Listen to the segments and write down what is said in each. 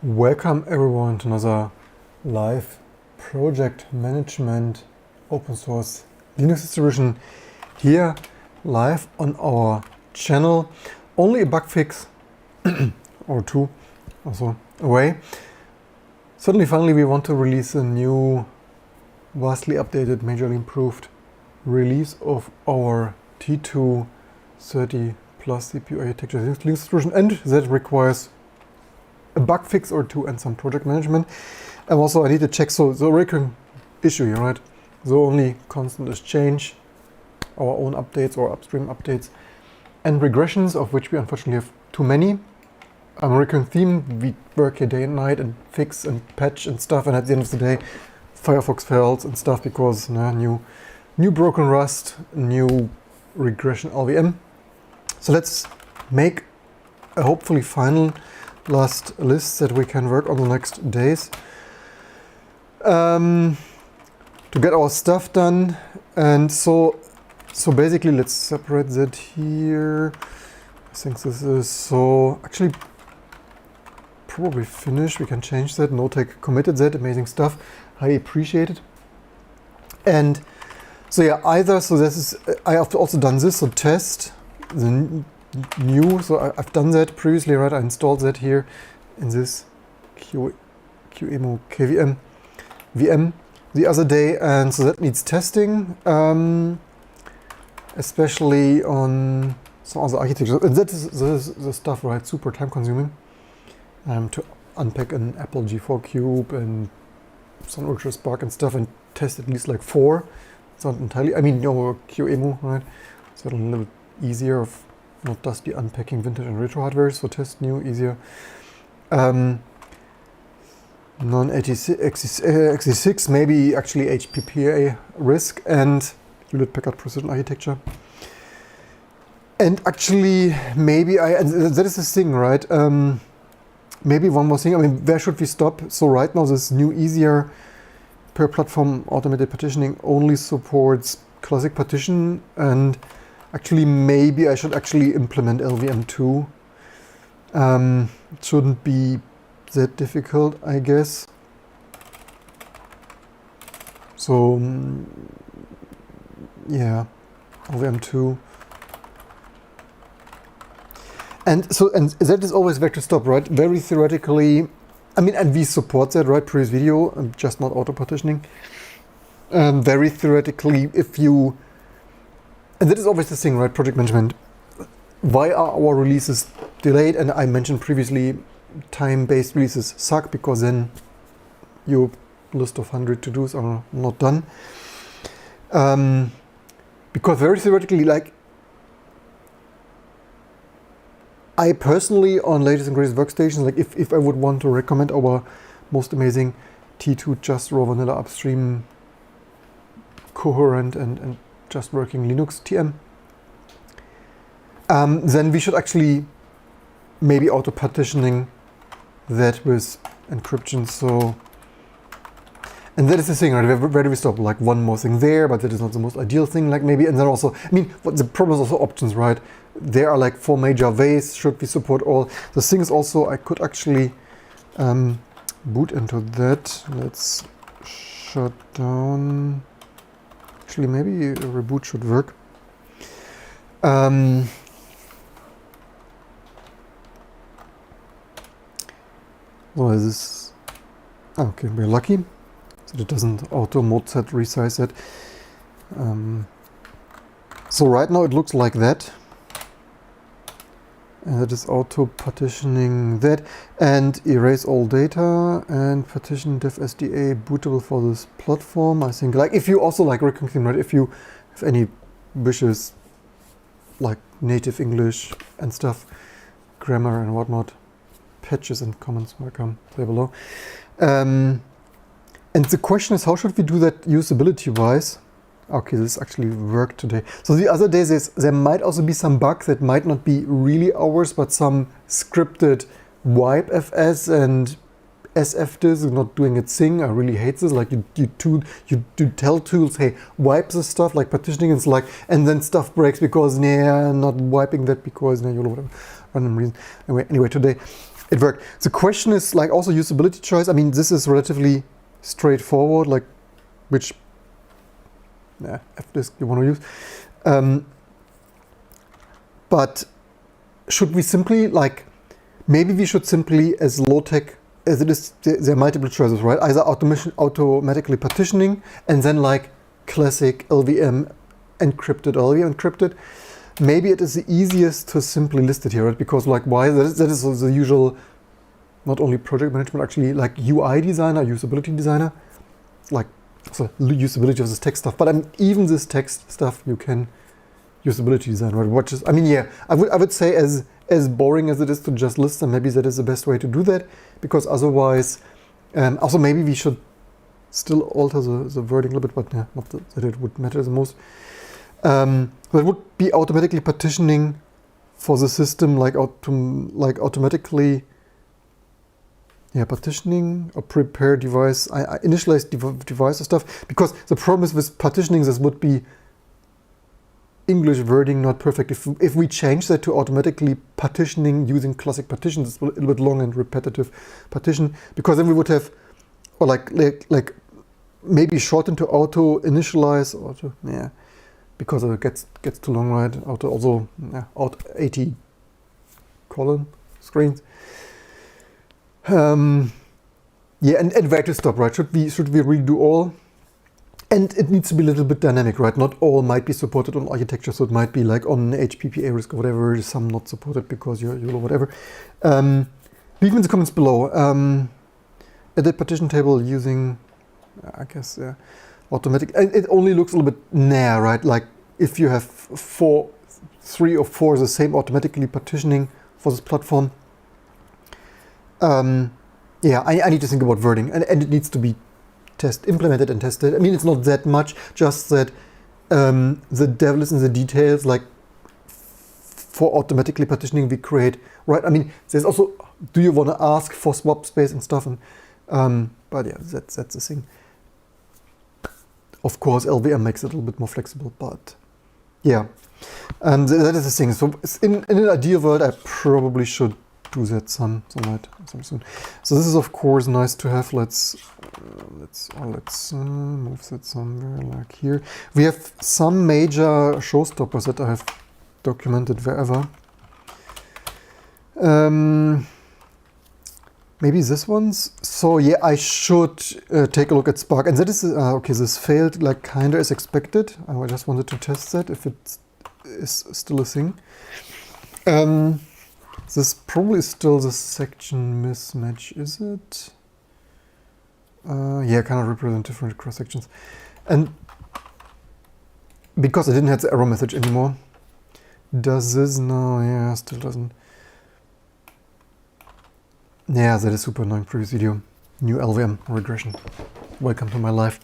Welcome everyone to another live project management open source Linux distribution here live on our channel. Only a bug fix or two also away. Certainly finally we want to release a new vastly updated, majorly improved release of our T2 30 plus CPU architecture Linux distribution, and that requires a bug fix or two and some project management. And also I need to check, so the recurring issue here, right? The only constant is change, our own updates or upstream updates, and regressions, of which we unfortunately have too many. A recurring theme, we work here day and night and fix and patch and stuff, and at the end of the day Firefox fails and stuff because new broken Rust, new regression LVM. So let's make a hopefully final last list that we can work on the next days to get our stuff done. And so basically let's separate that here. I think this is so actually probably finished. We can change that. No-tech committed that. Amazing stuff. Highly appreciated. And so yeah, so this is, I have also done this, so test the new, so I've done that previously, right? I installed that here in this QEMU KVM VM the other day, and so that needs testing, especially on some other architectures. And that is the stuff, right? Super time consuming to unpack an Apple G4 Cube and Sun Ultra Spark and stuff and test at least like 4. It's not entirely, I mean, QEMU, right? So a little easier of not dusty unpacking vintage and retro hardware, so test new easier. Non-x86, maybe actually HPPA risk, and Hewlett Packard Precision Architecture. And actually, maybe and that is the thing, right? Maybe one more thing, I mean, where should we stop? So right now, this new easier per platform automated partitioning only supports classic partition, and actually maybe I should actually implement LVM2. It shouldn't be that difficult, I guess. So yeah, LVM2. And that is always where to stop, right? Very theoretically, I mean, and we support that, right? Previous video, just not auto partitioning. Very theoretically, if you, and that is always the thing, right? Project management. Why are our releases delayed? And I mentioned previously, time-based releases suck because then your list of 100 to-dos are not done. Because very theoretically, like, I personally, on latest and greatest workstations, like if I would want to recommend our most amazing T2 just raw vanilla upstream coherent and just working Linux TM, then we should actually maybe auto partitioning that with encryption. So, and that is the thing, right? Where do we stop? Like one more thing there, but that is not the most ideal thing. Like maybe, and then also, I mean, what the problem is also options, right? There are like 4 major ways. Should we support all? The thing is also, I could actually boot into that. Let's shut down. Actually, maybe a reboot should work. Well, is this? Okay, we're lucky. So it doesn't auto mode set resize it. So right now it looks like that. And that is auto partitioning that, and erase all data and partition dev SDA bootable for this platform. I think, like, if you also like recurring theme, right? If you have any wishes, like native English and stuff, grammar and whatnot, patches and comments welcome there below. And the question is, how should we do that usability wise? Okay, this actually worked today. So the other days there might also be some bug that might not be really ours, but some scripted wipe FS and SF disk is not doing its thing. I really hate this. Like you do tell tools, hey, wipe this stuff, like partitioning, it's like, and then stuff breaks because not wiping that because you know, whatever random reason. Anyway, today it worked. The question is like also usability choice. I mean, this is relatively straightforward, like which F-disk you want to use. But should we simply like, maybe we should simply, as low-tech as it is, there are multiple choices, right? Either automatically partitioning and then like classic LVM encrypted. Maybe it is the easiest to simply list it here, right? Because like why? That is the usual, not only project management, actually like UI designer, usability designer, like so usability of this text stuff. But even this text stuff you can usability design, right? Which is, I mean, yeah, I would say as boring as it is to just list them, maybe that is the best way to do that, because otherwise, also maybe we should still alter the wording a little bit, but yeah, not that it would matter the most. That would be automatically partitioning for the system, like automatically, yeah, partitioning or prepare device, I initialize device or stuff, because the problem is with partitioning, this would be English wording not perfect. If we change that to automatically partitioning using classic partitions, it's a little bit long and repetitive partition, because then we would have, or like maybe shorten to auto initialize, auto, yeah, because it gets too long, right? Auto also, yeah, auto 80 colon screens. Yeah, and where to stop, right? Should we redo all? And it needs to be a little bit dynamic, right? Not all might be supported on architecture, so it might be like on HPPA risk or whatever, some not supported because you're whatever. Leave in the comments below. Edit partition table using, I guess, automatic. And it only looks a little bit right? Like if you have 3 or 4 the same automatically partitioning for this platform. Yeah, I need to think about wording, and it needs to be implemented and tested. I mean, it's not that much, just that the devil is in the details, like for automatically partitioning we create, right? I mean, there's also, do you want to ask for swap space and stuff? And but yeah, that's the thing. Of course, LVM makes it a little bit more flexible, but yeah, that is the thing. So in an ideal world, I probably should do that some soon. So this is of course nice to have. Let's move that somewhere like here. We have some major showstoppers that I have documented wherever. Maybe this one's. So yeah, I should take a look at Spark, and that is okay. This failed like kinda as expected. I just wanted to test that if it is still a thing. This probably is still the section mismatch, is it? Yeah, kind of represent different cross sections. And because I didn't have the error message anymore, does this now? Yeah, still doesn't. Yeah, that is super annoying. Previous video, new LVM regression. Welcome to my life.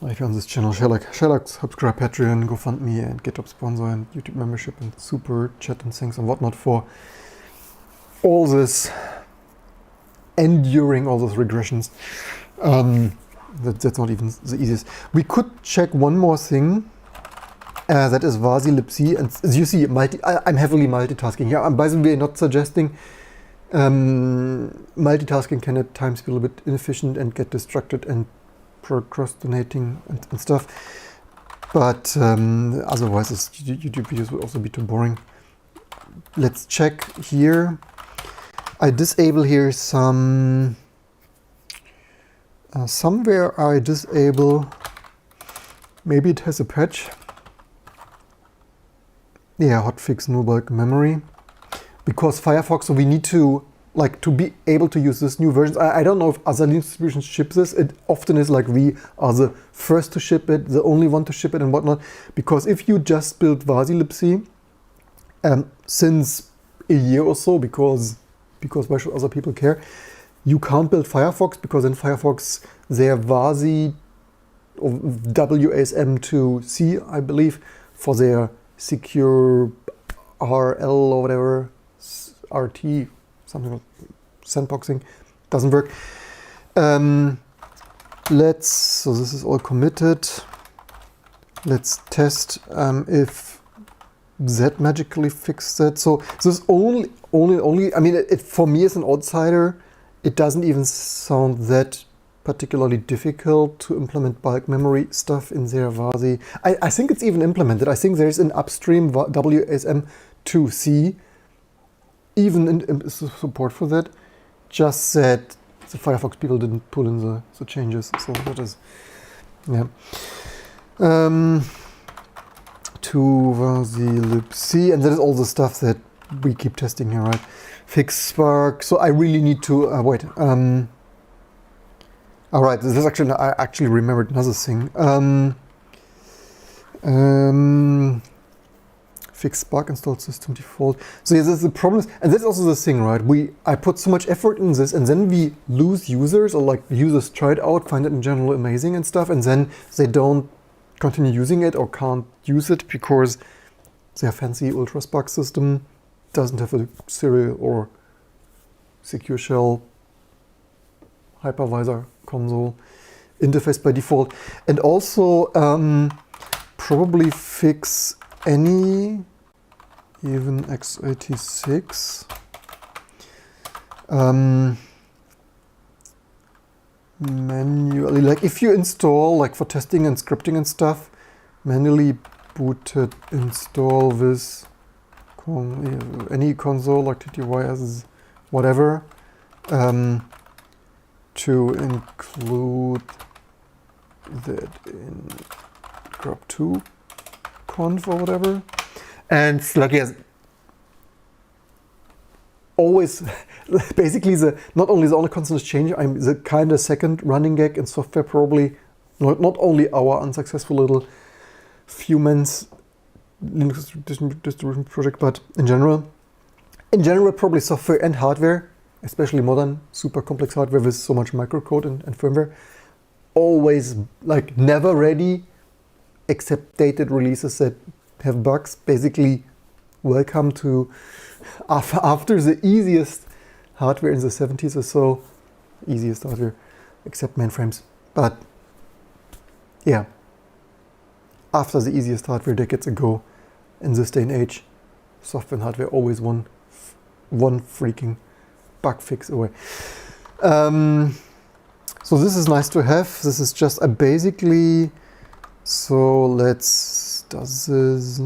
If you're on this channel, share like, subscribe, Patreon, GoFundMe, and GitHub sponsor, and YouTube membership, and super chat and things and whatnot for all this, enduring all those regressions. That's not even the easiest. We could check one more thing. That is VASI libc, and as you see, I'm heavily multitasking here. I'm by the way not suggesting multitasking can at times be a little bit inefficient and get distracted and procrastinating and stuff, but otherwise this YouTube videos would also be too boring. Let's check here. I disable here some somewhere I disable, maybe it has a patch. Yeah, hotfix no bulk memory, because Firefox, so we need to be able to use this new versions. I don't know if other Linux distributions ship this. It often is like we are the first to ship it, the only one to ship it and whatnot. Because if you just build VASI libc since a year or so, because why should other people care? You can't build Firefox, because in Firefox their VASI or WASM2C, I believe, for their secure RL or whatever, RT, something like sandboxing, doesn't work. So this is all committed. Let's test if that magically fixed that. So this only, I mean, it for me as an outsider, it doesn't even sound that particularly difficult to implement bulk memory stuff in their VASI. I think it's even implemented. I think there's an upstream WSM2C, even in support for that. Just that the Firefox people didn't pull in the changes. So that is, yeah. To VASI libc, and that is all the stuff that we keep testing here, right? Fix Spark. So I really need to wait. All right, this is actually, I actually remembered another thing. Fix Spark installed system default. So yeah, this is the problem, and that's also the thing, right? I put so much effort in this, and then we lose users, or like users try it out, find it in general amazing and stuff, and then they don't continue using it or can't use it because their fancy Ultra Spark system doesn't have a serial or secure shell hypervisor console interface by default. And also probably fix any, even x86 manually, like if you install, like for testing and scripting and stuff, manually booted install with any console like TTYS, whatever, to include that in grub2 conf or whatever. And like, yes, always basically not only the only constant is changing, I'm the kind of second running gag in software, probably not only our unsuccessful little few months Linux distribution project, but in general probably software and hardware, especially modern super complex hardware with so much microcode and firmware, always like never ready except dated releases that have bugs. Basically welcome to after the easiest hardware in the 70s or so, easiest hardware except mainframes, but yeah, after the easiest hardware decades ago, in this day and age, software and hardware always one freaking bug fix away. So this is nice to have. This is just a basically, so does this,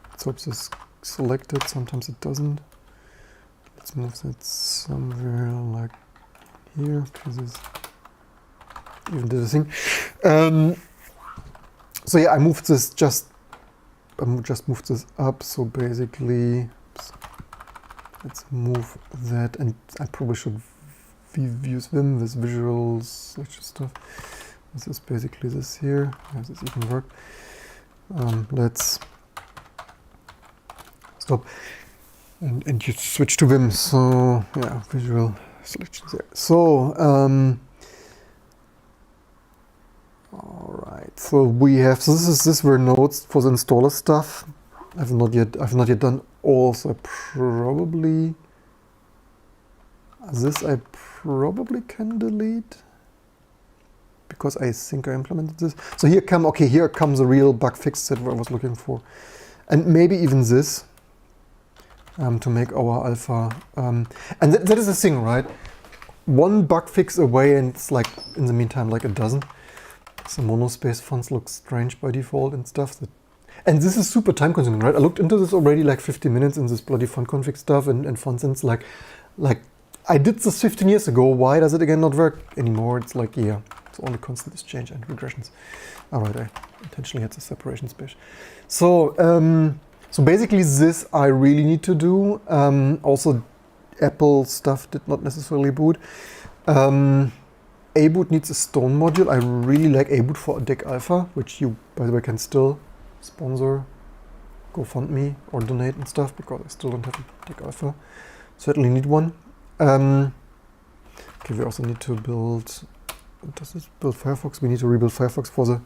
let's hope this is selected, sometimes it doesn't. Let's move that somewhere like here, because this even did a thing. So yeah, I moved this just moved this up. So basically, oops, let's move that, and I probably should use Vim with visuals, such stuff. This is basically this here. Does this even work? Let's stop and you switch to Vim. So yeah, visual selections there. So all right. So we have. So this were notes for the installer stuff. I've not yet done all. So probably this I probably can delete, because I think I implemented this. So here comes a real bug fix that I was looking for, and maybe even this to make our alpha. And that is the thing, right? One bug fix away, and it's like in the meantime like a dozen. So monospace fonts look strange by default and stuff. And this is super time consuming, right? I looked into this already like 50 minutes in this bloody font config stuff and font sense. Like I did this 15 years ago. Why does it again not work anymore? It's like, yeah, it's only constant change and regressions. All right, I intentionally had the separation space. So so basically this I really need to do. Also Apple stuff did not necessarily boot. A-boot needs a Stone module. I really like A-boot for Deck Alpha, which you, by the way, can still sponsor, GoFundMe, or donate and stuff, because I still don't have a Deck Alpha. Certainly need one. Okay, we also need to build, does this build Firefox? We need to rebuild Firefox for the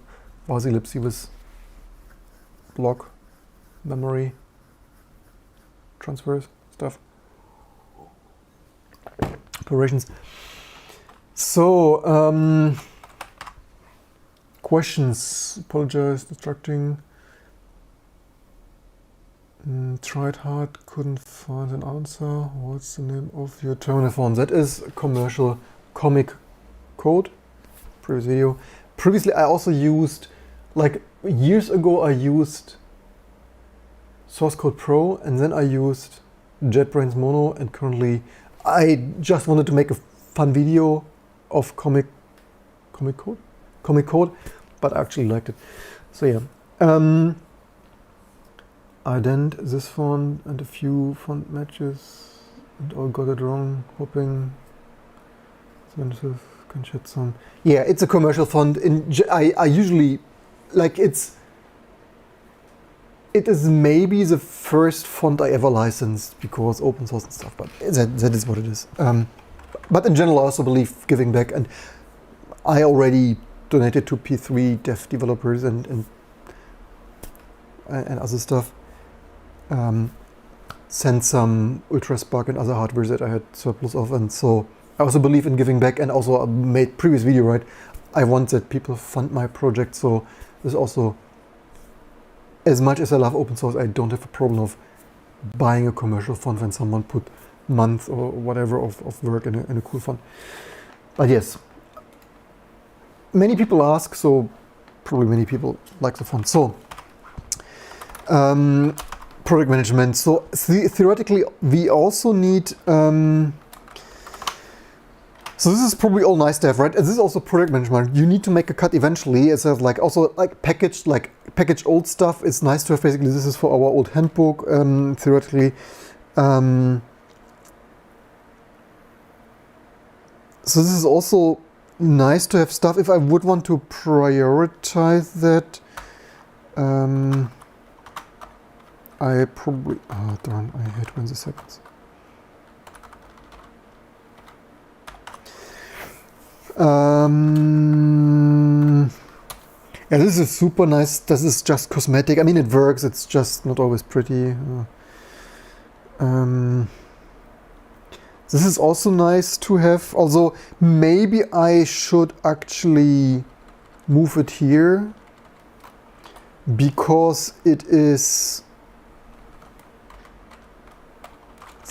VASI libc with block memory transfers stuff. Operations. So, questions, apologize, distracting. Tried hard, couldn't find an answer. What's the name of your terminal font? That is commercial comic code. Previous video. Previously I also used, like years ago I used Source Code Pro, and then I used JetBrains Mono, and currently I just wanted to make a fun video of comic code, but I actually liked it. So yeah. I did this font and a few font matches and all got it wrong, hoping Sensitive can shed some. Yeah, it's a commercial font. I usually, like, it is maybe the first font I ever licensed because open source and stuff, but that is what it is. But in general I also believe giving back, and I already donated to P3 dev developers and other stuff. Sent some Ultraspark and other hardware that I had surplus of, and so I also believe in giving back, and also made previous video, right? I want that people fund my project, so there's also, as much as I love open source, I don't have a problem of buying a commercial font when someone put month or whatever of work in a cool font. But yes, many people ask, so probably many people like the font. So product management. So theoretically, we also need. So this is probably all nice to have, right? And this is also product management. You need to make a cut eventually. It's like also like packaged old stuff. It's nice to have. Basically, this is for our old handbook. Theoretically. So this is also nice to have stuff. If I would want to prioritize that. I probably, oh darn, I hate when this happens. Yeah, this is super nice. This is just cosmetic. I mean, it works. It's just not always pretty. This is also nice to have. Although maybe I should actually move it here because it is.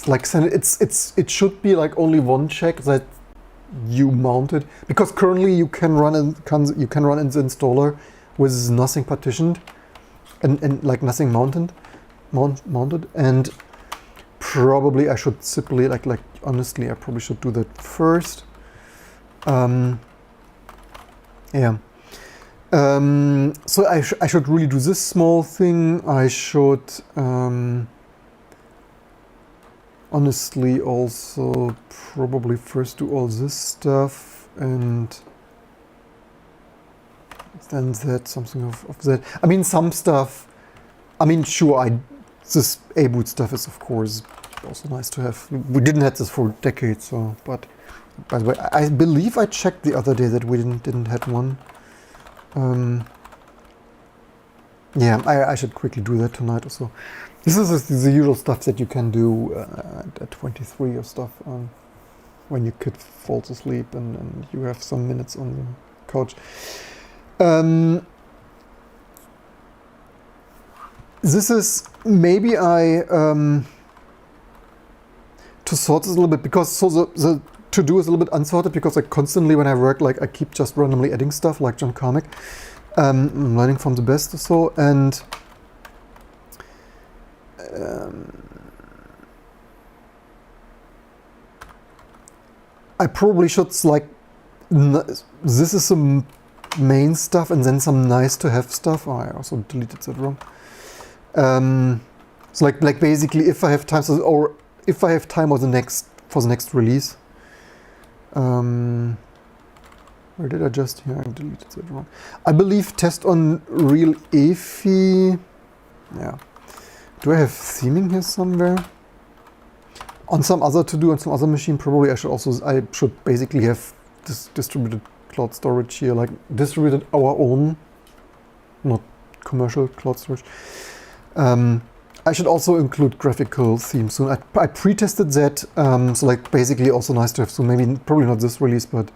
Like it should be like only one check that you mount it, because currently you can run in the installer with nothing partitioned and like nothing mounted, and probably I should simply like honestly I probably should do that first. Yeah. So I should really do this small thing. I should. Honestly, also probably first do all this stuff and then that, something of that. I mean, some stuff, I mean, sure, this A-boot stuff is of course also nice to have. We didn't have this for decades, so, but by the way, I believe I checked the other day that we didn't have one. Yeah, I should quickly do that tonight also. This is the usual stuff that you can do at 23 or stuff when your kid falls asleep and you have some minutes on the couch. This is maybe to sort this a little bit, because so the to-do is a little bit unsorted, because I constantly when I work, like I keep just randomly adding stuff like John Carmack. I'm learning from the best or so, and I probably should like this is some main stuff and then some nice to have stuff. Oh, I also deleted that wrong. So like basically if I have time, or if I have time for the next release. Where did I just? Here, I deleted that wrong. I believe test on real EFI. Yeah. Do I have theming here somewhere? On some other to-do, on some other machine, probably I should basically have this distributed cloud storage here, like distributed our own, not commercial cloud storage. I should also include graphical themes soon. I pre-tested that, so like basically also nice to have soon. Maybe probably not this release, but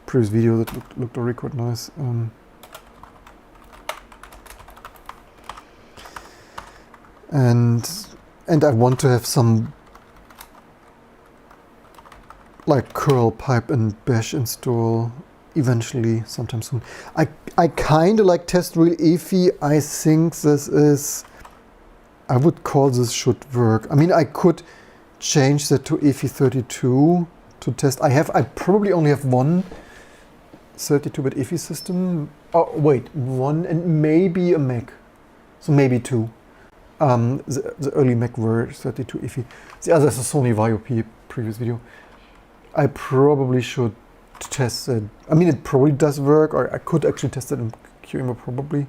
previous video that looked already quite nice. and I want to have some like curl pipe and bash install eventually sometime soon. I kind of like test real EFI. I think this is, I would call this should work. I mean, I could change that to EFI 32 to test. I probably only have one 32-bit EFI system. Oh wait, one and maybe a Mac. So maybe two. The early Mac were 32 EFI. The other is a Sony Vaio previous video. I probably should test it. I mean, it probably does work, or I could actually test it in QEMU probably.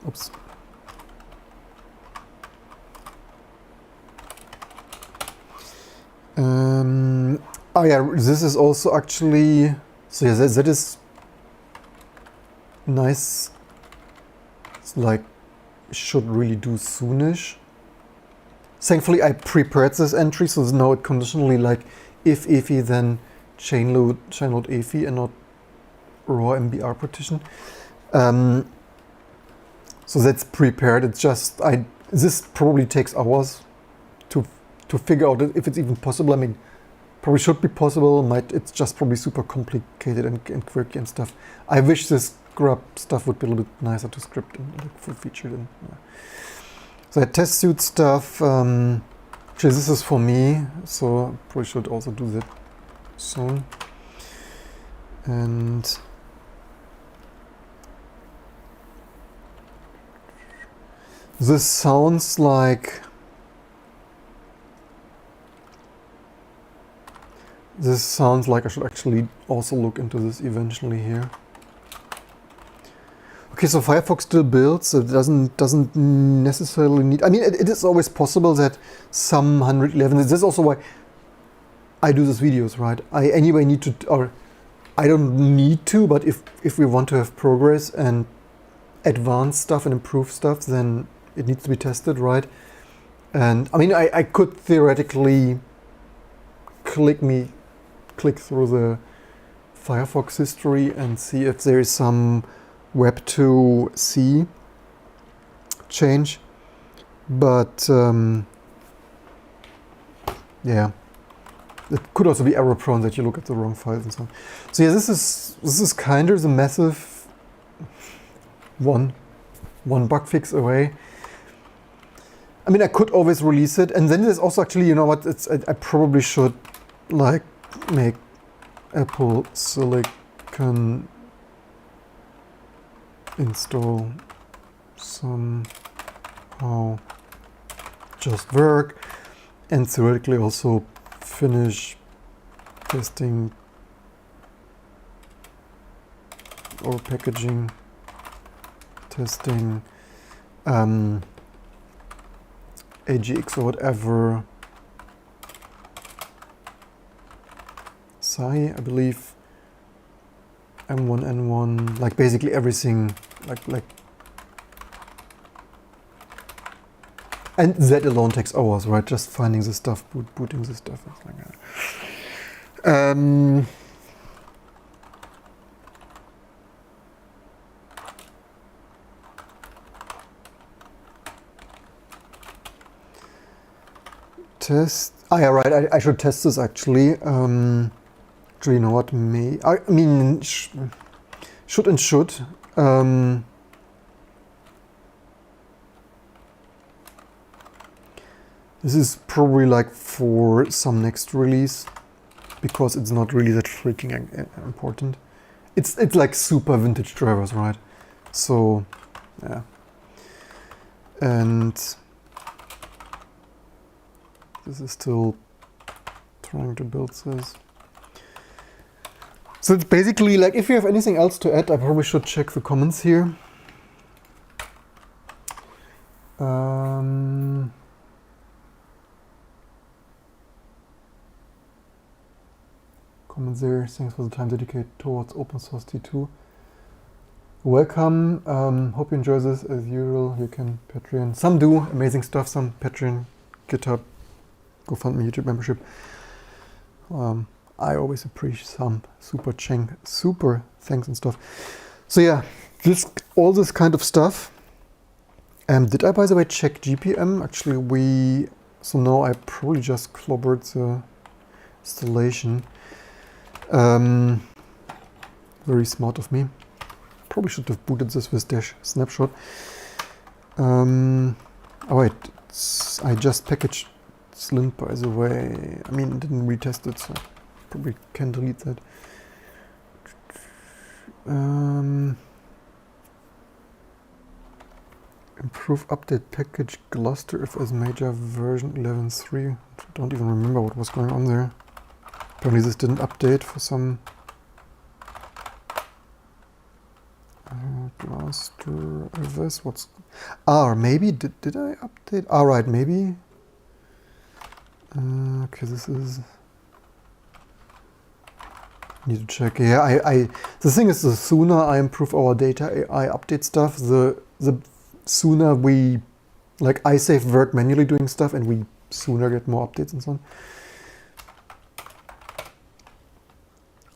Oops. Oh yeah, this is also actually, so yeah, that is nice. It's like, should really do soonish. Thankfully I prepared this entry, so now it conditionally like, if EFI then chain load EFI and not raw MBR partition. So that's prepared. It's just, this probably takes hours to figure out if it's even possible. I mean, probably should be possible. It's just probably super complicated and quirky and stuff. I wish this grub stuff would be a little bit nicer to script and like full featured. And, so I test suit stuff. Actually, this is for me, so probably should also do that soon. And this sounds like I should actually also look into this eventually here. Okay, so Firefox still builds. It doesn't necessarily need. I mean, it is always possible that some 111. This is also why I do these videos, right? I anyway need to, or I don't need to, but if we want to have progress and advance stuff and improve stuff, then it needs to be tested, right? And I mean, I could theoretically click through the Firefox history and see if there is some Web to C change, but yeah, it could also be error prone that you look at the wrong files and so on. So yeah, this is kind of the massive one bug fix away. I mean, I could always release it, and then there's also actually, you know what? I probably should like make Apple Silicon install somehow just work, and theoretically also finish testing or packaging testing AGX or whatever Psi, I believe, M1, N1, like basically everything, like, and that alone takes hours, right? Just finding the stuff, booting the stuff, it's like that. Test. Ah, yeah, right. I should test this actually. Actually, you know what? I mean, should and should. This is probably like for some next release, because it's not really that freaking important. It's like super vintage drivers, right? So, yeah. And this is still trying to build this. So it's basically like, if you have anything else to add, I probably should check the comments here. Comments there. Thanks for the time dedicated towards open source T2. Welcome. Hope you enjoy this as usual. You can Patreon. Some do amazing stuff. Some Patreon, GitHub, GoFundMe, YouTube membership. I always appreciate some super thanks and stuff. So yeah, all this kind of stuff. Did I, by the way, check GPM? Actually, so now I probably just clobbered the installation. Very smart of me. Probably should have booted this with dash snapshot. Oh wait, I just packaged Slint, by the way. I mean, didn't retest it, so probably can delete that. Improve update package Gluster if as major version 11.3. I don't even remember what was going on there. Apparently this didn't update for some... Gluster, this, what's... maybe, did I update? Right, maybe. Okay, this is... Need to check. Yeah, the thing is, the sooner I improve our data AI update stuff, the sooner we, like, I save work manually doing stuff, and we sooner get more updates and so on.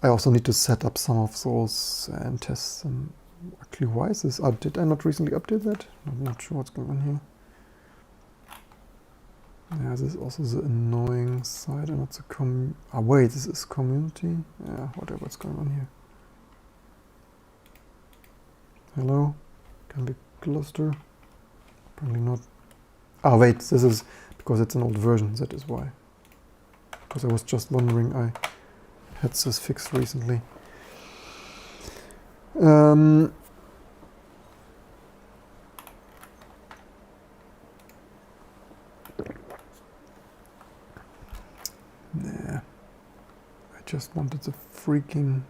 I also need to set up some of those and test them. Actually, why is this? Did I not recently update that? I'm not sure what's going on here. Yeah, this is also the annoying side and not the wait, this is community? Yeah, what's going on here. Hello? Can be cluster? Apparently not. Wait, this is because it's an old version, that is why. Because I was just wondering, I had this fixed recently. Nah, I just wanted the freaking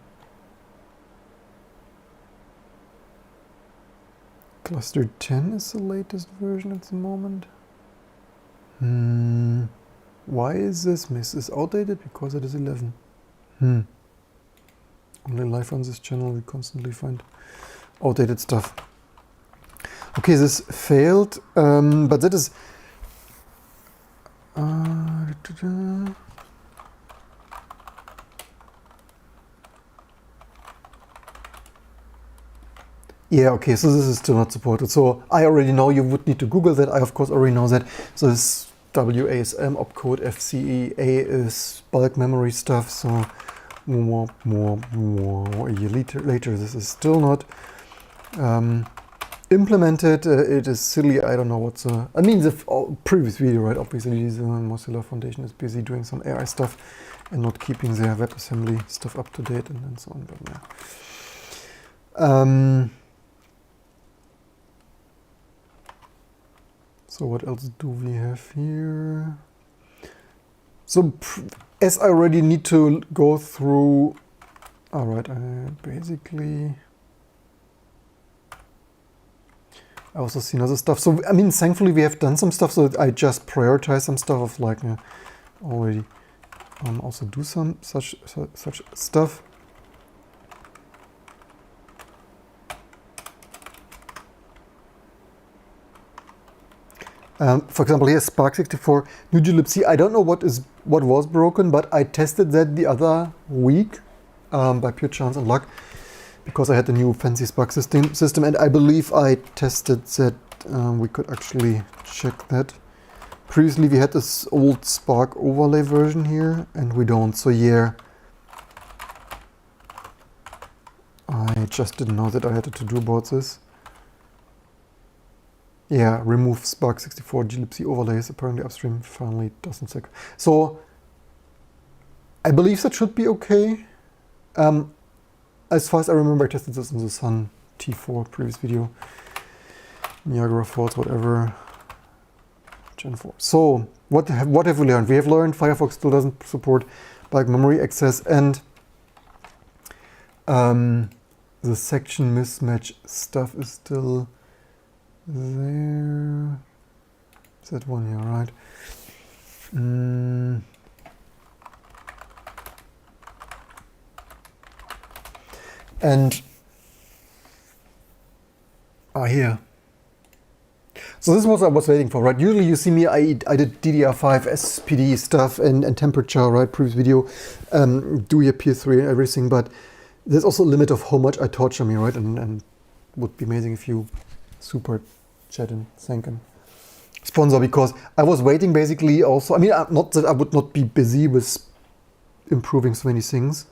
cluster 10 is the latest version at the moment. Why is this miss? Is outdated because it is 11. Only live on this channel we constantly find outdated stuff. Okay, this failed, but that is yeah, okay, so this is still not supported. So I already know you would need to Google that. I, of course, already know that. So this WASM opcode FCEA is bulk memory stuff. So a year later, this is still not implemented. It is silly. I don't know what's I mean, the previous video, right? Obviously, the Mozilla Foundation is busy doing some AI stuff and not keeping their WebAssembly stuff up to date and so on. But yeah. So what else do we have here? So as I already need to go through, all right, I also seen other stuff. So I mean, thankfully we have done some stuff. So I just prioritize some stuff of like already also do some such stuff. For example, here Spark 64 new glibc. I don't know what was broken, but I tested that the other week by pure chance and luck because I had the new fancy Spark system, and I believe I tested that we could actually check that. Previously, we had this old Spark overlay version here, and we don't. So yeah, I just didn't know that I had to do about this. Yeah, remove Spark 64 glibc overlays. Apparently upstream finally doesn't check. So I believe that should be okay. As far as I remember, I tested this on the Sun T4 previous video. Niagara Falls, whatever. Gen 4. So what have we learned? We have learned Firefox still doesn't support bulk memory access, and the section mismatch stuff is still there. Is that one here, right? And here. So this is what I was waiting for, right? Usually you see me, I did DDR5 SPD stuff and temperature, right? Previous video, do your peer 3 and everything, but there's also a limit of how much I torture me, right? And would be amazing if you super chat and thank and sponsor, because I was waiting basically also. I mean, not that I would not be busy with improving so many things.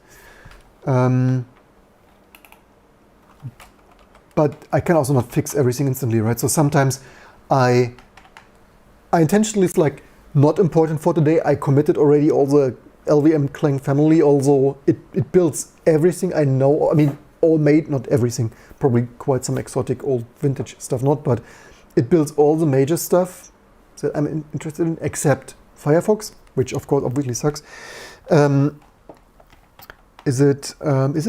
But I can also not fix everything instantly, right? So sometimes I intentionally, it's like not important for today. I committed already all the LVM Clang family, although it builds everything I know. I mean, all made, not everything, probably quite some exotic old vintage stuff, not, but it builds all the major stuff that I'm interested in, except Firefox, which of course obviously sucks. Is it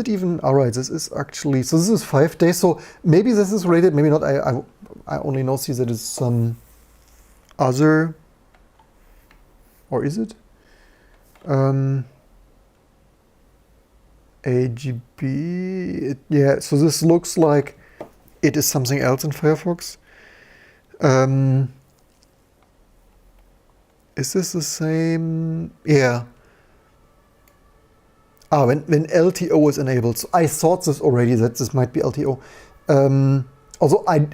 even, all right, this is actually, so this is 5 days, so maybe this is related, maybe not. I only know, see that is some other, or is it? AGB, yeah, so this looks like it is something else in Firefox. Is this the same? Yeah. When LTO is enabled. So I thought this already, that this might be LTO. Also, I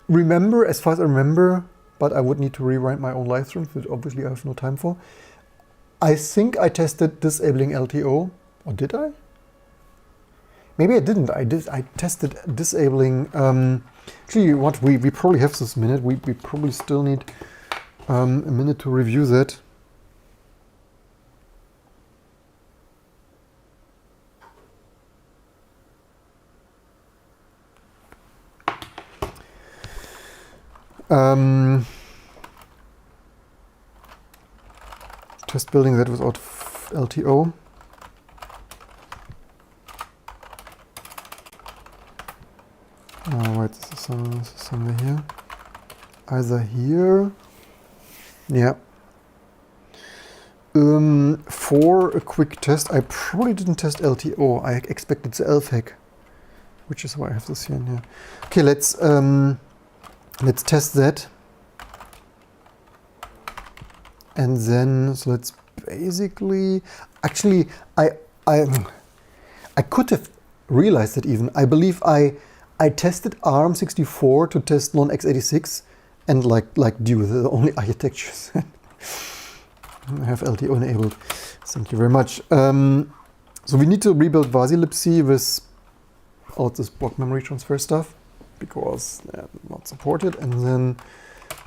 remember, as far as I remember, but I would need to rewrite my own live stream, which obviously I have no time for. I think I tested disabling LTO, or did I? Maybe I didn't. I tested disabling. Actually, what we probably have this minute. We probably still need a minute to review that. Just building that without LTO. Right, this is somewhere here. Either here. Yeah. For a quick test, I probably didn't test LTO. I expected the LFAC, which is why I have this here and here. Okay, let's test that. And then, so let's basically, actually, I could have realized it even. I believe I tested ARM64 to test non-x86 and like do the only architectures. I have LTO enabled. Thank you very much. So we need to rebuild VasiLibc with all this block memory transfer stuff because they're not supported. And then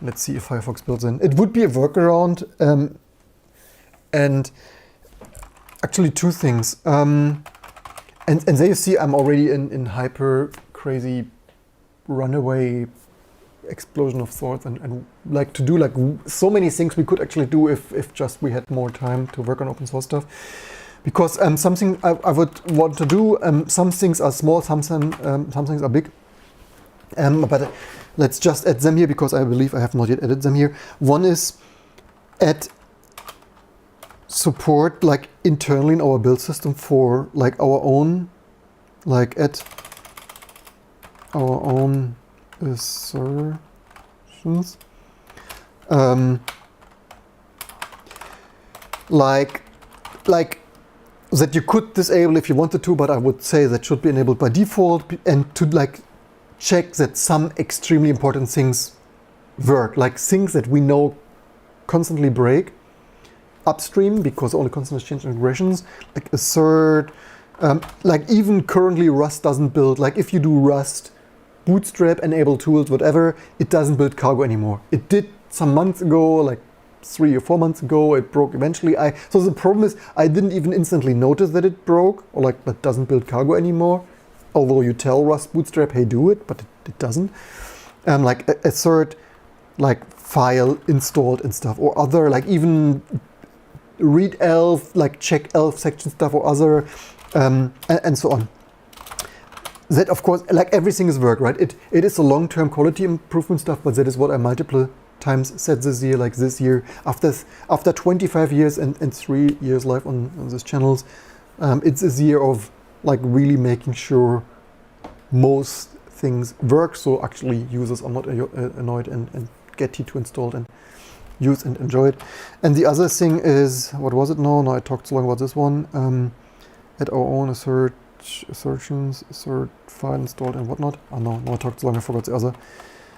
let's see if Firefox builds in. It would be a workaround. And actually two things. And there you see I'm already in hyper crazy runaway explosion of thoughts and like to do like so many things we could actually do if just we had more time to work on open source stuff. Because something I would want to do, some things are small, some things are big. But let's just add them here because I believe I have not yet added them here. One is add support like internally in our build system for like our own, like add our own assertions. Like that you could disable if you wanted to, but I would say that should be enabled by default, and to like check that some extremely important things work, like things that we know constantly break upstream because only constant change integrations, like assert, like even currently Rust doesn't build, like if you do Rust, Bootstrap, enable tools, whatever, it doesn't build cargo anymore. It did some months ago, like 3 or 4 months ago, it broke eventually. So the problem is I didn't even instantly notice that it broke, or like that doesn't build cargo anymore. Although you tell Rust Bootstrap, hey, do it, but it doesn't. Like assert, like file installed and stuff, or other, like even read elf, like check elf section stuff, or other, and so on. That, of course, like everything is work, right? It is a long-term quality improvement stuff, but that is what I multiple times said this year, like this year, after 25 years and 3 years live on these channels, it's a year of like really making sure most things work, so actually users are not annoyed and get T2 installed and use and enjoy it. And the other thing is, what was it? No, I talked so long about this one. At our own assert package assertions, assert file installed and whatnot. Oh no, I talked too long, I forgot the other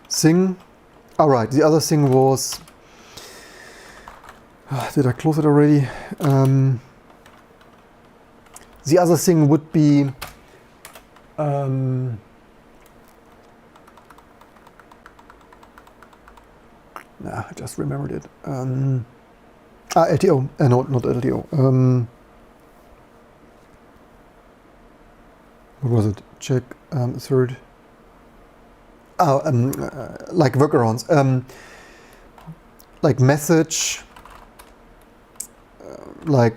thing. Alright, the other thing was, did I close it already? The other thing would be nah, I just remembered it. LTO, no, not LTO. What was it? Check, assert. Like workarounds, like message, like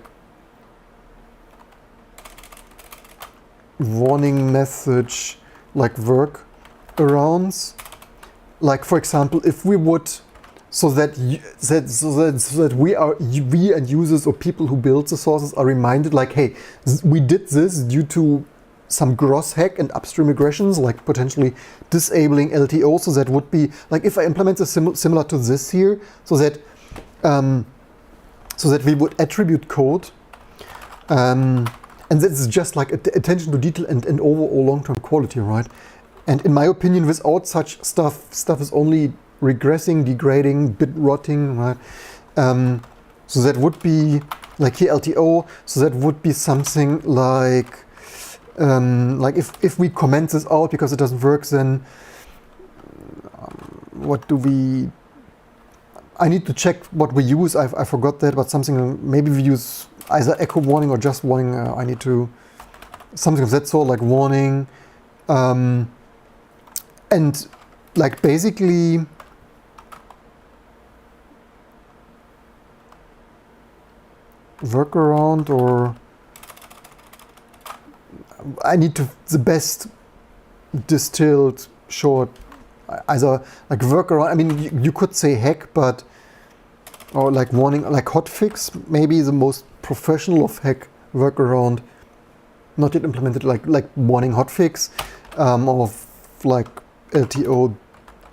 warning message, like workarounds. Like for example, if we would, so that we and users or people who build the sources are reminded, like, hey, we did this due to some gross hack and upstream aggressions, like potentially disabling LTO. So that would be like if I implement a similar to this here, so that we would attribute code, and this is just like attention to detail and overall long-term quality, right? And in my opinion, without such stuff is only regressing, degrading, bit rotting, right? So that would be like here LTO. So that would be something like if we comment this out because it doesn't work, then what do we? I need to check what we use. I forgot that, but something, maybe we use either echo warning or just warning. I need to something of that sort, like warning, and like basically. Workaround, or I need to the best distilled short, either like workaround. I mean, you could say hack, but or like warning, like hotfix, maybe the most professional of hack workaround, not yet implemented, like warning hotfix, of like LTO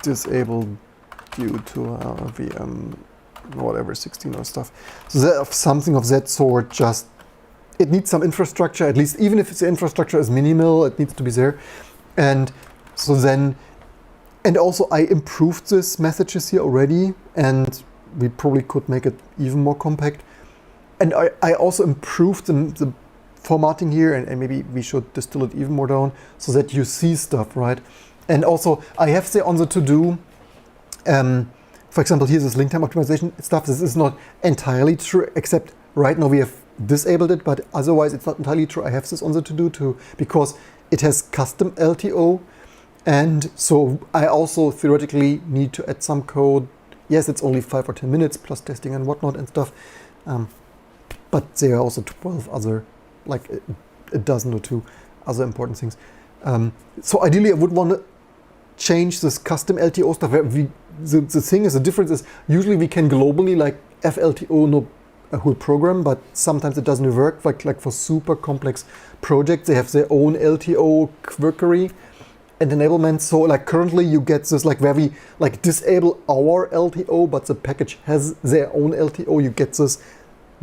disabled due to VM whatever 16 or stuff. So that, something of that sort. Just it needs some infrastructure, at least, even if the infrastructure is minimal, it needs to be there. And so then, and also I improved this messages here already, and we probably could make it even more compact. And I also improved the formatting here, and maybe we should distill it even more down so that you see stuff, right? And also I have there on the to-do, for example, here's this link time optimization stuff. This is not entirely true, except right now we have disabled it, but otherwise it's not entirely true. I have this on the to-do too, because it has custom LTO, and so I also theoretically need to add some code. Yes, it's only 5 or 10 minutes plus testing and whatnot and stuff, but there are also 12 other, like a dozen or two other important things. So ideally I would want to change this custom LTO stuff. Where the thing is, the difference is usually we can globally like FLTO no a whole program, but sometimes it doesn't work. Like for super complex projects, they have their own LTO quirkery and enablement. So like currently you get this like where we like disable our LTO, but the package has their own LTO. You get this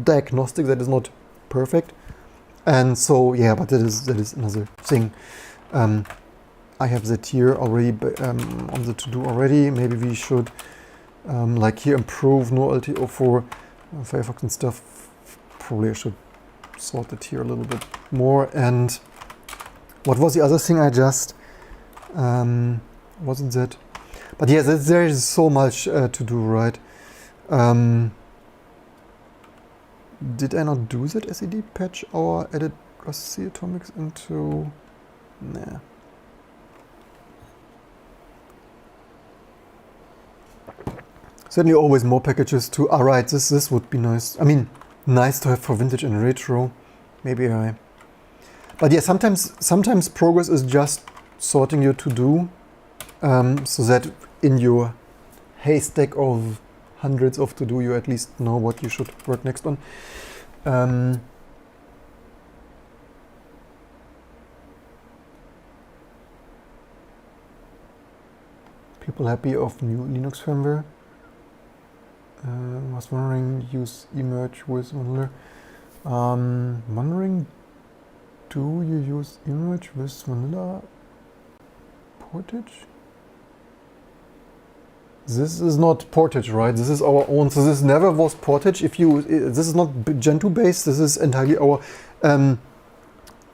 diagnostic that is not perfect. And so yeah, but that is another thing. I have that here already on the to-do already. Maybe we should like here improve no LTO for Firefox and stuff. Probably I should sort it here a little bit more. And what was the other thing I just wasn't that? But yeah, there is so much to do, right? Did I not do that SED patch or edit Rust atomics into? Nah. Certainly always more packages too. Alright, this would be nice. I mean, nice to have for vintage and retro. Maybe but yeah, sometimes progress is just sorting your to-do, so that in your haystack of hundreds of to-do you at least know what you should work next on. People happy of new Linux firmware? Was wondering, use emerge with Wondering, do you use image with vanilla portage? This is not portage, right? This is our own. So this never was portage. This is not Gentoo based. This is entirely our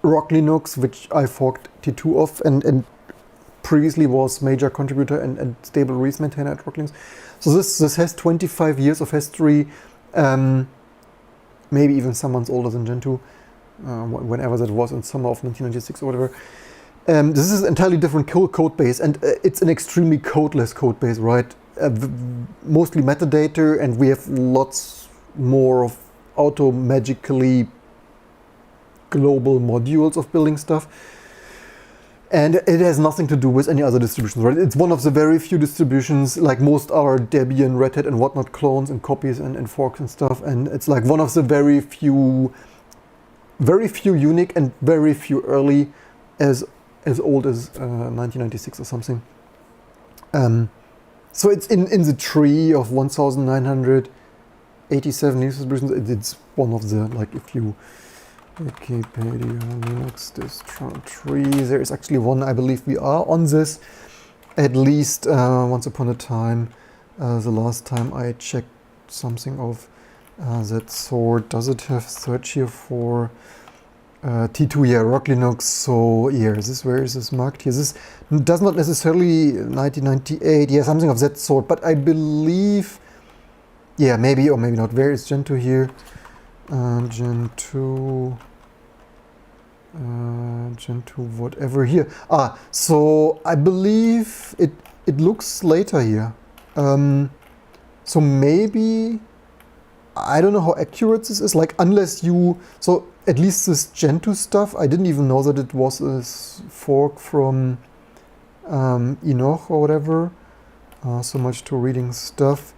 Rock Linux, which I forked T2 of and previously was major contributor and stable release maintainer at Rock Linux. So this has 25 years of history, maybe even some months older than Gentoo, whenever that was, in summer of 1996 or whatever. This is entirely different code base, and it's an extremely codeless code base, right? Mostly metadata, and we have lots more of auto-magically global modules of building stuff. And it has nothing to do with any other distributions, right? It's one of the very few distributions, like most are Debian, Red Hat and whatnot clones and copies and forks and stuff. And it's like one of the very few unique and very few early, as old as 1996 or something. So it's in the tree of 1987 Linux distributions. It's one of the, like, if you Wikipedia Linux distro tree, there is actually one. I believe we are on this, at least once upon a time. The last time I checked something of that sort. Does it have search here for T2? Yeah, Rock Linux. So yeah, where is this marked here? This does not necessarily 1998. Yeah, something of that sort. But I believe, yeah, maybe or maybe not. Where is Gentoo here? Gentoo, whatever here. So I believe it looks later here. So maybe, I don't know how accurate this is. Like, unless you, so at least this Gentoo stuff, I didn't even know that it was a fork from Enoch or whatever. So much to reading stuff.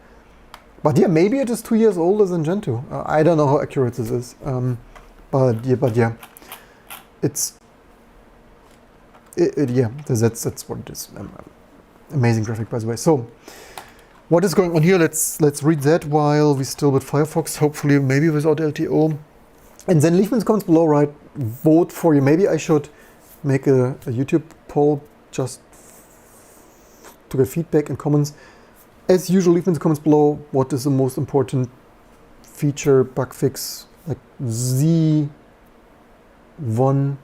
But yeah, maybe it is 2 years older than Gentoo. I don't know how accurate this is. But yeah, that's what it is. Amazing graphic, by the way. So what is going on here? Let's read that while we still with Firefox. Hopefully, maybe without LTO. And then leave in the comments below, right? Vote for you. Maybe I should make a YouTube poll just to get feedback and comments. As usual, leave in the comments below what is the most important feature, bug fix, like the one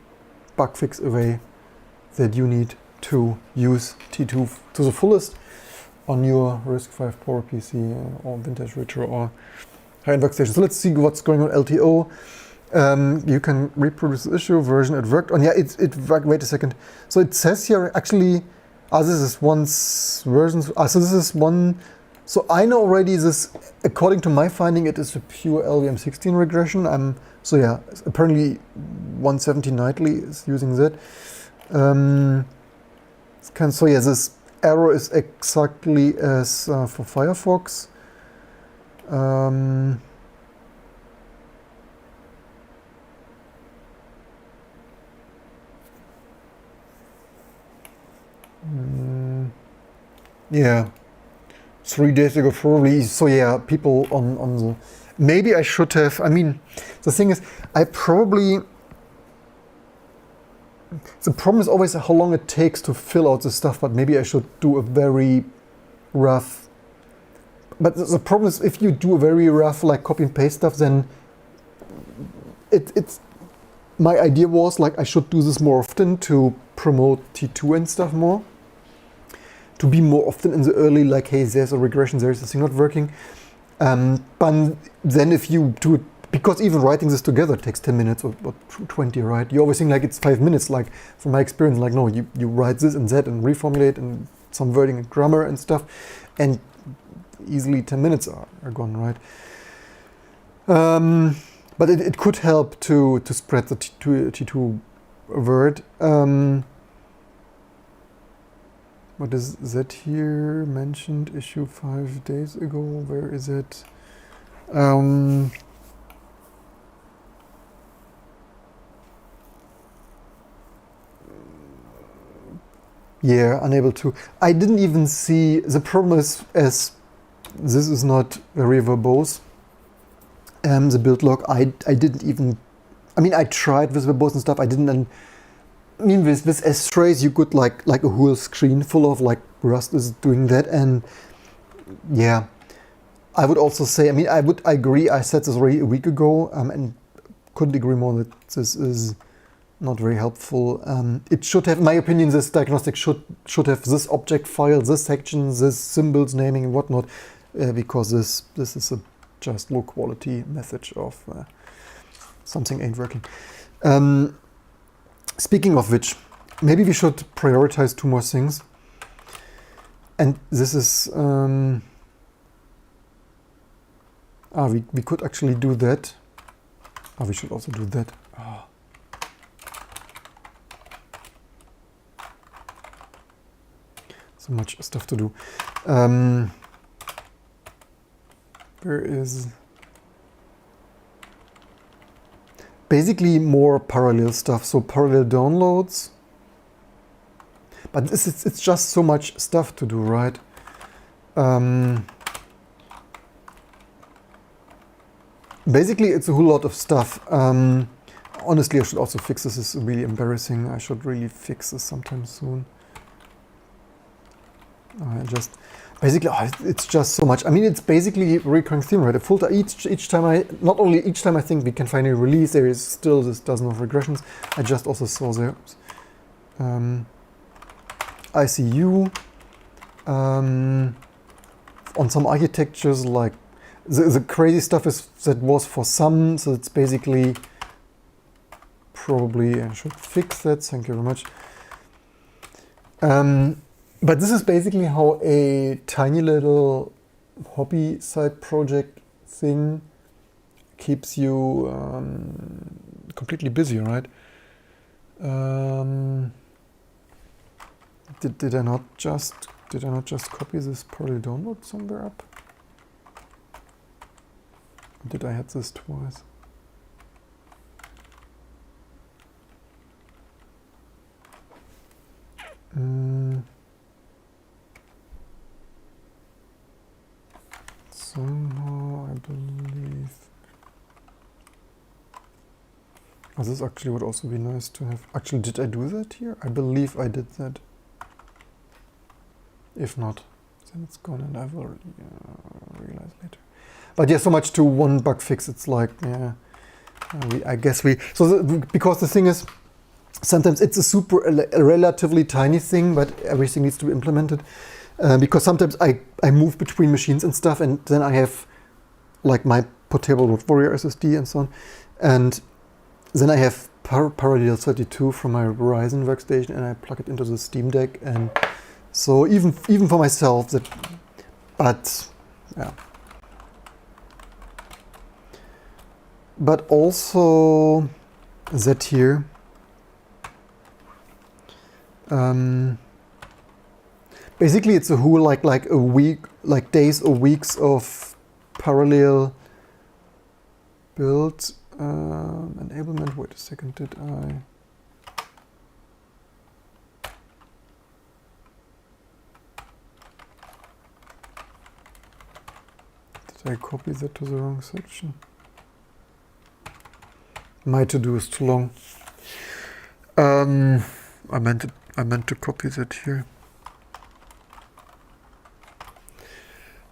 bug fix away that you need to use T2 to the fullest on your RISC-V Power PC or Vintage Retro or high-end workstation. So let's see what's going on LTO. You can reproduce the issue version. It worked on. Yeah, it worked. Wait a second. So it says here actually. This is one version. So this is one. So I know already this. According to my finding, it is a pure LVM16 regression. So yeah, apparently 170 nightly is using that. So yeah, this error is exactly as for Firefox. Yeah, 3 days ago probably. So yeah, people on the, maybe I should have, I mean, the thing is, the problem is always how long it takes to fill out the stuff, but maybe I should do a very rough, but the problem is if you do a very rough, like copy and paste stuff, then it's, my idea was like I should do this more often to promote T2 and stuff more. To be more often in the early, like, hey, there's a regression, there's this thing not working. But then if you do it, because even writing this together takes 10 minutes or 20, right? You always think like it's 5 minutes, like from my experience, like no, you write this and that and reformulate and some wording and grammar and stuff, and easily 10 minutes are gone, right? But it could help to spread the T2 word. What is that here mentioned? Issue 5 days ago. Where is it? Yeah, unable to. I didn't even see. The problem is, as this is not very verbose, the build log, I I mean, I tried with verbose and stuff. I didn't. I mean, with S-trace, you could like a whole screen full of like Rust is doing that, and yeah, I would also say. I mean, I agree. I said this already a week ago, and couldn't agree more that this is not very helpful. It should have, in my opinion, this diagnostic should have this object file, this section, this symbols naming and whatnot, because this is a just low quality message of something ain't working. Speaking of which, maybe we should prioritize two more things. And this is we could actually do that. We should also do that. So much stuff to do. There is basically more parallel stuff. So parallel downloads. But it's just so much stuff to do, right? Basically, it's a whole lot of stuff. Honestly, I should also fix this. This is really embarrassing. I should really fix this sometime soon. Basically, it's just so much. I mean, it's basically a recurring theme, right? A filter each time not only each time I think we can finally release, there is still this dozen of regressions. I just also saw there ICU on some architectures, like the crazy stuff is that was for some, so it's basically probably I should fix that. Thank you very much. But this is basically how a tiny little hobby side project thing keeps you completely busy, right? Did I not just copy this parallel download somewhere up? Did I have this twice? Somehow, I believe. Oh, this actually would also be nice to have. Actually, did I do that here? I believe I did that. If not, then it's gone and I will realize later. But yeah, so much to one bug fix. It's like, yeah, I guess we. So because the thing is, sometimes it's a relatively tiny thing, but everything needs to be implemented. Because sometimes I move between machines and stuff, and then I have like my portable Warrior SSD and so on, and then I have Parallel 32 from my Verizon workstation, and I plug it into the Steam Deck, and so even for myself but yeah. But also that here. Basically, it's a whole like a week, like days or weeks of parallel build enablement. Wait a second, did I copy that to the wrong section? My to-do is too long. I meant to copy that here.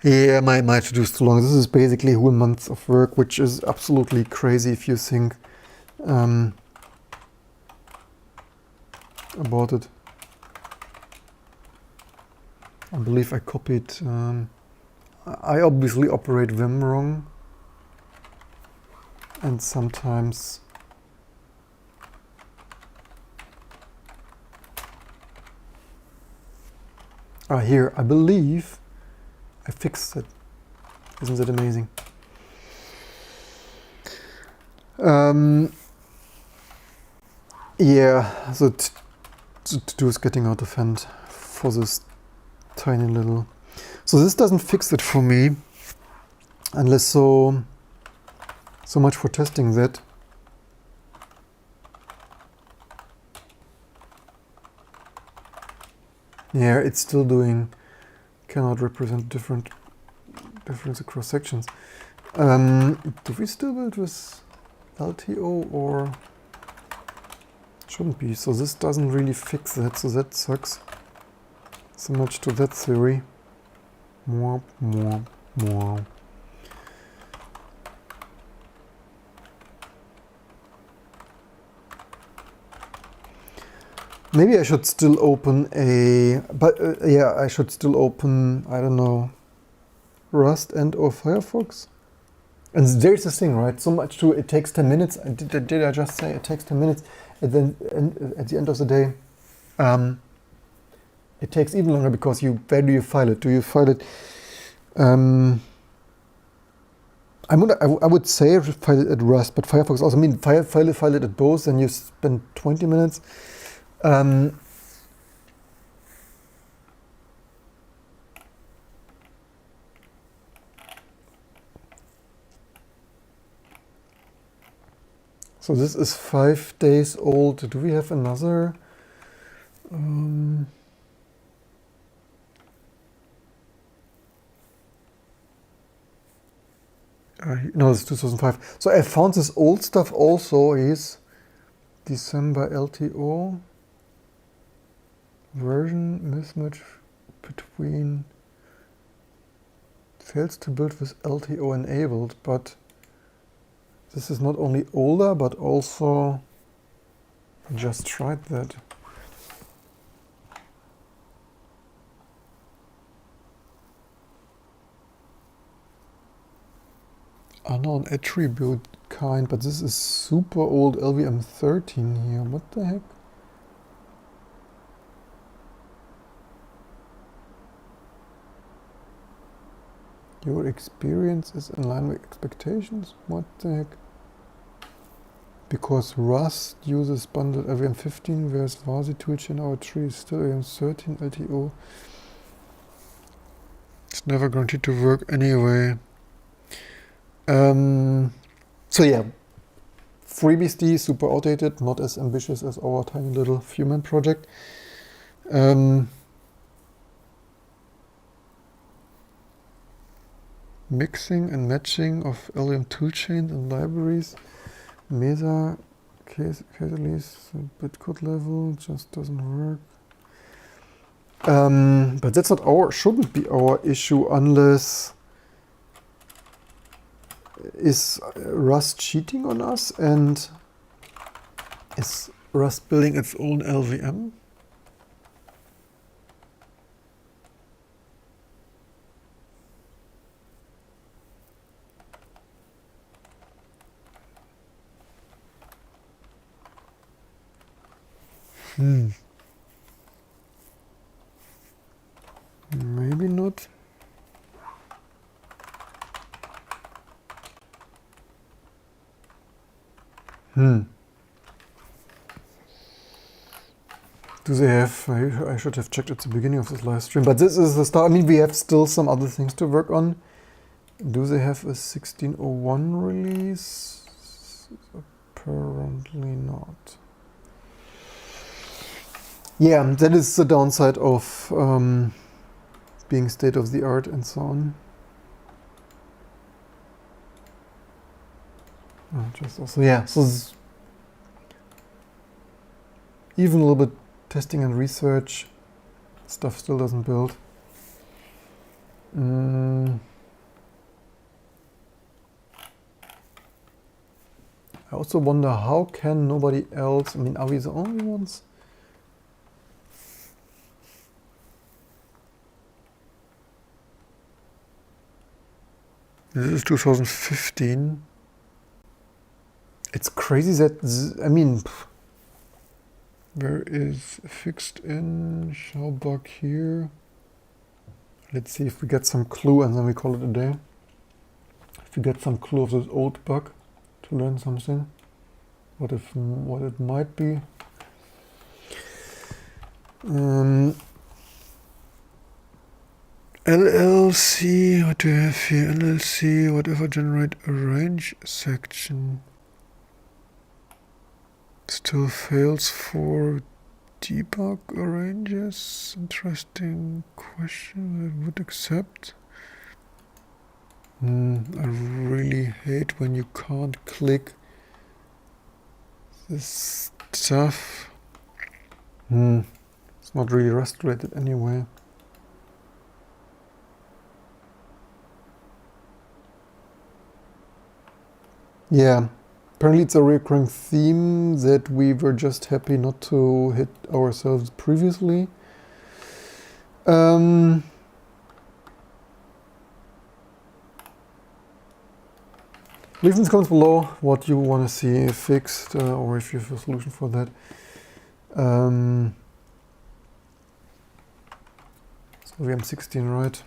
Yeah, my to-do is too long. This is basically a whole month of work, which is absolutely crazy if you think about it. I believe I copied. I obviously operate Vim wrong, and sometimes here, I believe I fixed it. Isn't that amazing? Yeah, so to-do is getting out of hand for this tiny little. So this doesn't fix it for me, unless so much for testing that. Yeah, it's still doing, cannot represent difference across sections. Do we still build with LTO or shouldn't be. So this doesn't really fix that, so that sucks. So much to that theory. More. Maybe I should still open a, but yeah, I should still open, I don't know, Rust and or Firefox. And there's this thing, right? So much to, it takes 10 minutes. Did I just say it takes 10 minutes? And then at the end of the day, it takes even longer because where do you file it? Do you file it? I would say file it at Rust, but Firefox also, I mean, file it at both, and you spend 20 minutes. So this is 5 days old. Do we have another? No, it's 2005. So I found this old stuff also is December LTO version mismatch between fails to build with LTO enabled, but this is not only older, but also I just tried that. Unknown attribute kind, but this is super old LVM 13 here. What the heck? Your experience is in line with expectations? What the heck? Because Rust uses bundled LVM 15, whereas Vasi toolchain our tree is still LVM 13 LTO. It's never guaranteed to work anyway. So yeah, FreeBSD, super outdated, not as ambitious as our tiny little Fuman project. Mixing and matching of LVM toolchains and libraries. Mesa case release bitcode level just doesn't work. But that's not shouldn't be our issue unless is Rust cheating on us, and is Rust building its own LVM? Maybe not. Do they have, I should have checked at the beginning of this live stream, but this is the start. I mean, we have still some other things to work on. Do they have a 1601 release? Apparently not. Yeah, that is the downside of being state of the art and so on. Just also, yeah, so even a little bit testing and research, stuff still doesn't build. I also wonder, how can nobody else, I mean, are we the only ones? This is 2015. It's crazy that, I mean, where is fixed in show bug here? Let's see if we get some clue and then we call it a day. If we get some clue of this old bug to learn something, what it might be. LLC, what do I have here? LLC, whatever, generate a range section. Still fails for debug ranges. Interesting question I would accept. I really hate when you can't click this stuff. It's not really Rust related anyway. Yeah, apparently it's a recurring theme that we were just happy not to hit ourselves previously. Leave in the comments below what you want to see fixed, or if you have a solution for that. So VM16, right?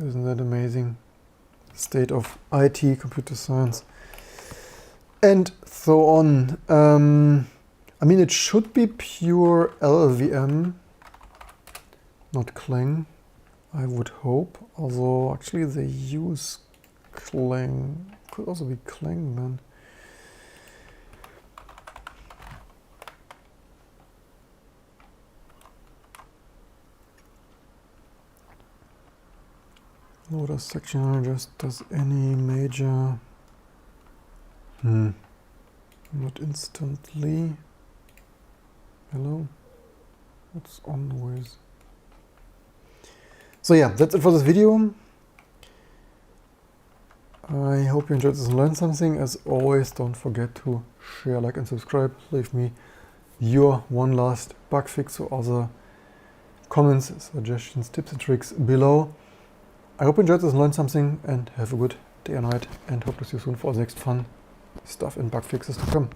Isn't that amazing? State of IT, computer science, and so on. I mean, it should be pure LLVM, not Clang, I would hope. Although, actually, they use Clang. Could also be Clang then. Loader section just does any major. Not instantly. Hello? What's on with? So yeah, that's it for this video. I hope you enjoyed this and learned something. As always, don't forget to share, like, and subscribe. Leave me your one last bug fix or other comments, suggestions, tips and tricks below. I hope you enjoyed this and learned something, and have a good day or night, and hope to see you soon for the next fun stuff and bug fixes to come.